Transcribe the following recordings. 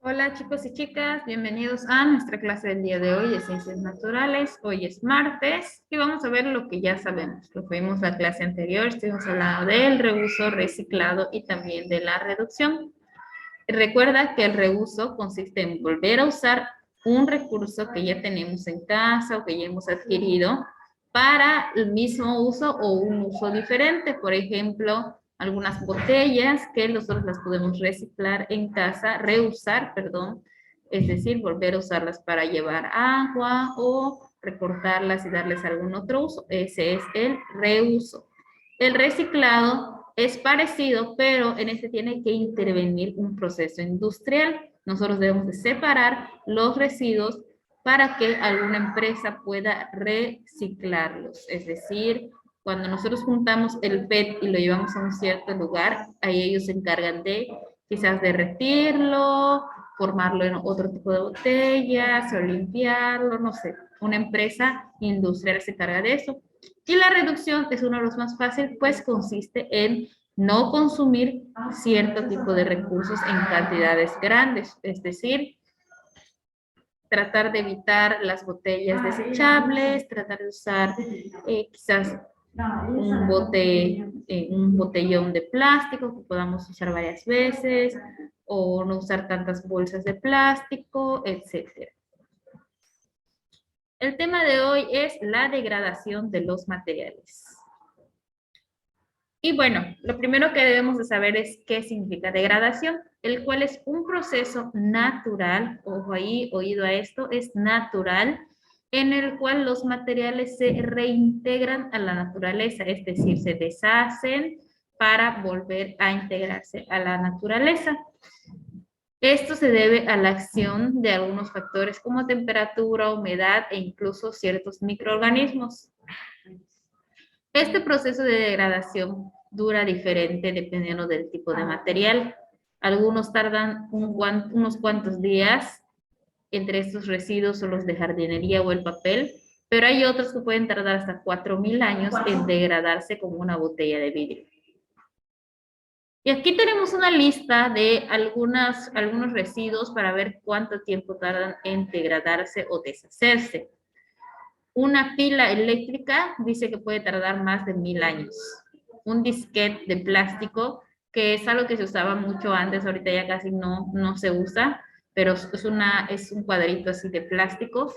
Hola chicos y chicas, bienvenidos a nuestra clase del día de hoy de Ciencias Naturales. Hoy es martes y vamos a ver lo que ya sabemos. Lo que vimos la clase anterior, estuvimos hablando del reuso, reciclado y también de la reducción. Recuerda que el reuso consiste en volver a usar un recurso que ya tenemos en casa o que ya hemos adquirido para el mismo uso o un uso diferente. Por ejemplo, algunas botellas que nosotros las podemos reciclar en casa, reusar, perdón, es decir, volver a usarlas para llevar agua o recortarlas y darles algún otro uso. Ese es el reuso. El reciclado es parecido, pero en este tiene que intervenir un proceso industrial. Nosotros debemos de separar los residuos para que alguna empresa pueda reciclarlos. Es decir, cuando nosotros juntamos el PET y lo llevamos a un cierto lugar, ahí ellos se encargan de quizás derretirlo, formarlo en otro tipo de botellas o limpiarlo, no sé. Una empresa industrial se encarga de eso. Y la reducción es uno de los más fáciles, pues consiste en no consumir cierto tipo de recursos en cantidades grandes, es decir, tratar de evitar las botellas desechables, tratar de usar quizás un botellón de plástico que podamos usar varias veces, o no usar tantas bolsas de plástico, etcétera. El tema de hoy es la degradación de los materiales. Y bueno, lo primero que debemos de saber es qué significa degradación, el cual es un proceso natural, ojo ahí, oído a esto, es natural, en el cual los materiales se reintegran a la naturaleza, es decir, se deshacen para volver a integrarse a la naturaleza. Esto se debe a la acción de algunos factores como temperatura, humedad e incluso ciertos microorganismos. Este proceso de degradación dura diferente dependiendo del tipo de material. Algunos tardan unos cuantos días entre estos residuos o los de jardinería o el papel, pero hay otros que pueden tardar hasta 4000 años en degradarse como una botella de vidrio. Y aquí tenemos una lista de algunos residuos para ver cuánto tiempo tardan en degradarse o deshacerse. Una pila eléctrica dice que puede tardar más de 1000 años. Un disquete de plástico, que es algo que se usaba mucho antes, ahorita ya casi no se usa, pero es un cuadrito así de plástico,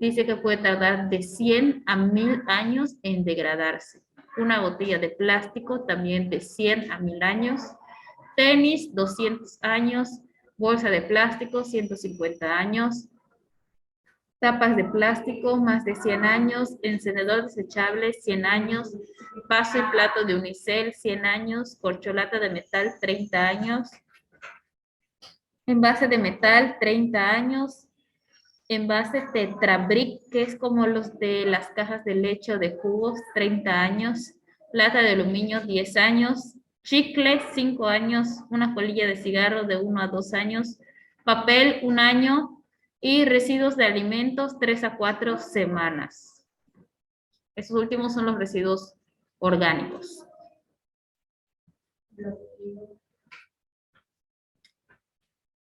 dice que puede tardar de 100 a 1000 años en degradarse. Una botella de plástico también de 100 a 1000 años. Tenis, 200 años. Bolsa de plástico, 150 años. Tapas de plástico, más de 100 años. Encendedor desechable, 100 años. Vaso y plato de unicel, 100 años. Corcholata de metal, 30 años. Envase de metal, 30 años. Envase Tetrabric, que es como los de las cajas de leche o de jugos, 30 años. Lata de aluminio, 10 años. Chicle, 5 años. Una colilla de cigarro de 1 a 2 años. Papel, 1 año. Y residuos de alimentos, 3 a 4 semanas. Estos últimos son los residuos orgánicos.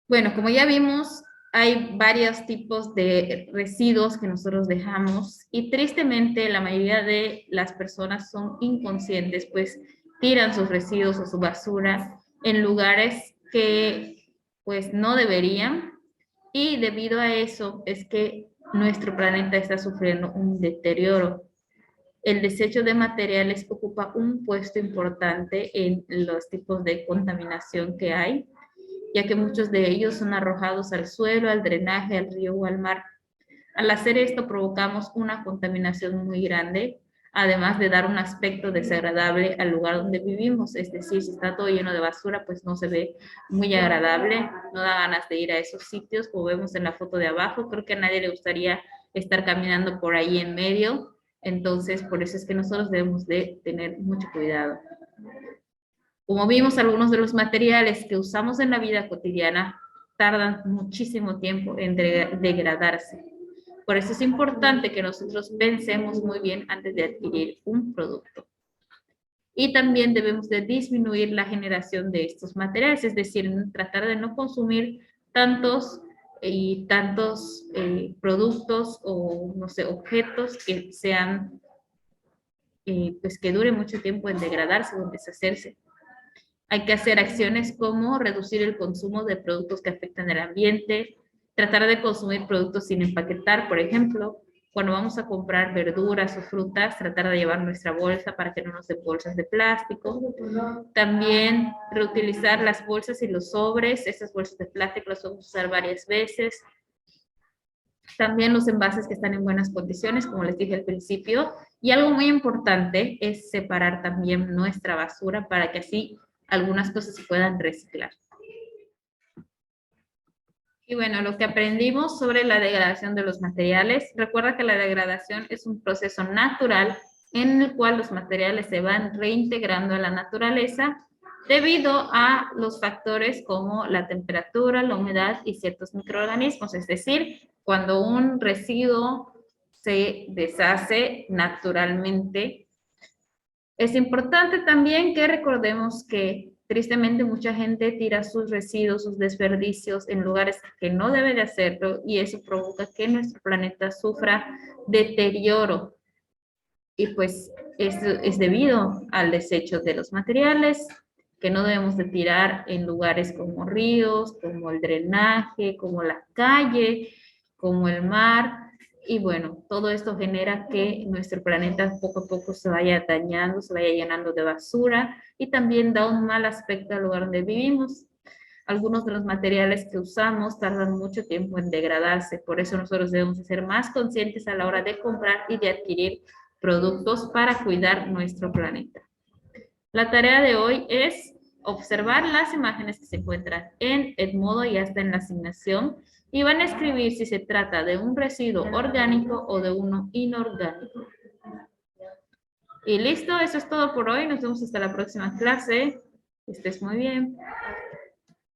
Bueno, como ya vimos, hay varios tipos de residuos que nosotros dejamos y tristemente la mayoría de las personas son inconscientes, pues tiran sus residuos o su basura en lugares que pues no deberían, y debido a eso es que nuestro planeta está sufriendo un deterioro. El desecho de materiales ocupa un puesto importante en los tipos de contaminación que hay, ya que muchos de ellos son arrojados al suelo, al drenaje, al río o al mar. Al hacer esto provocamos una contaminación muy grande, además de dar un aspecto desagradable al lugar donde vivimos. Es decir, si está todo lleno de basura, pues no se ve muy agradable, no da ganas de ir a esos sitios, como vemos en la foto de abajo. Creo que a nadie le gustaría estar caminando por ahí en medio, entonces por eso es que nosotros debemos de tener mucho cuidado. Como vimos, algunos de los materiales que usamos en la vida cotidiana tardan muchísimo tiempo en degradarse. Por eso es importante que nosotros pensemos muy bien antes de adquirir un producto. Y también debemos de disminuir la generación de estos materiales, es decir, tratar de no consumir tantos y tantos productos o, no sé, objetos que sean, pues que dure mucho tiempo en degradarse o en deshacerse. Hay que hacer acciones como reducir el consumo de productos que afectan el ambiente, tratar de consumir productos sin empaquetar, por ejemplo, cuando vamos a comprar verduras o frutas, tratar de llevar nuestra bolsa para que no nos den bolsas de plástico. También reutilizar las bolsas y los sobres, esas bolsas de plástico las vamos a usar varias veces. También los envases que están en buenas condiciones, como les dije al principio. Y algo muy importante es separar también nuestra basura para que así algunas cosas se puedan reciclar. Y bueno, lo que aprendimos sobre la degradación de los materiales, recuerda que la degradación es un proceso natural en el cual los materiales se van reintegrando a la naturaleza debido a los factores como la temperatura, la humedad y ciertos microorganismos. Es decir, cuando un residuo se deshace naturalmente. Es importante también que recordemos que tristemente mucha gente tira sus residuos, sus desperdicios en lugares que no debe de hacerlo y eso provoca que nuestro planeta sufra deterioro. Y pues es debido al desecho de los materiales que no debemos de tirar en lugares como ríos, como el drenaje, como la calle, como el mar. Y bueno, todo esto genera que nuestro planeta poco a poco se vaya dañando, se vaya llenando de basura y también da un mal aspecto al lugar donde vivimos. Algunos de los materiales que usamos tardan mucho tiempo en degradarse, por eso nosotros debemos ser más conscientes a la hora de comprar y de adquirir productos para cuidar nuestro planeta. La tarea de hoy es observar las imágenes que se encuentran en Edmodo y hasta en la asignación y van a escribir si se trata de un residuo orgánico o de uno inorgánico. Y listo, eso es todo por hoy. Nos vemos hasta la próxima clase. Que estés muy bien.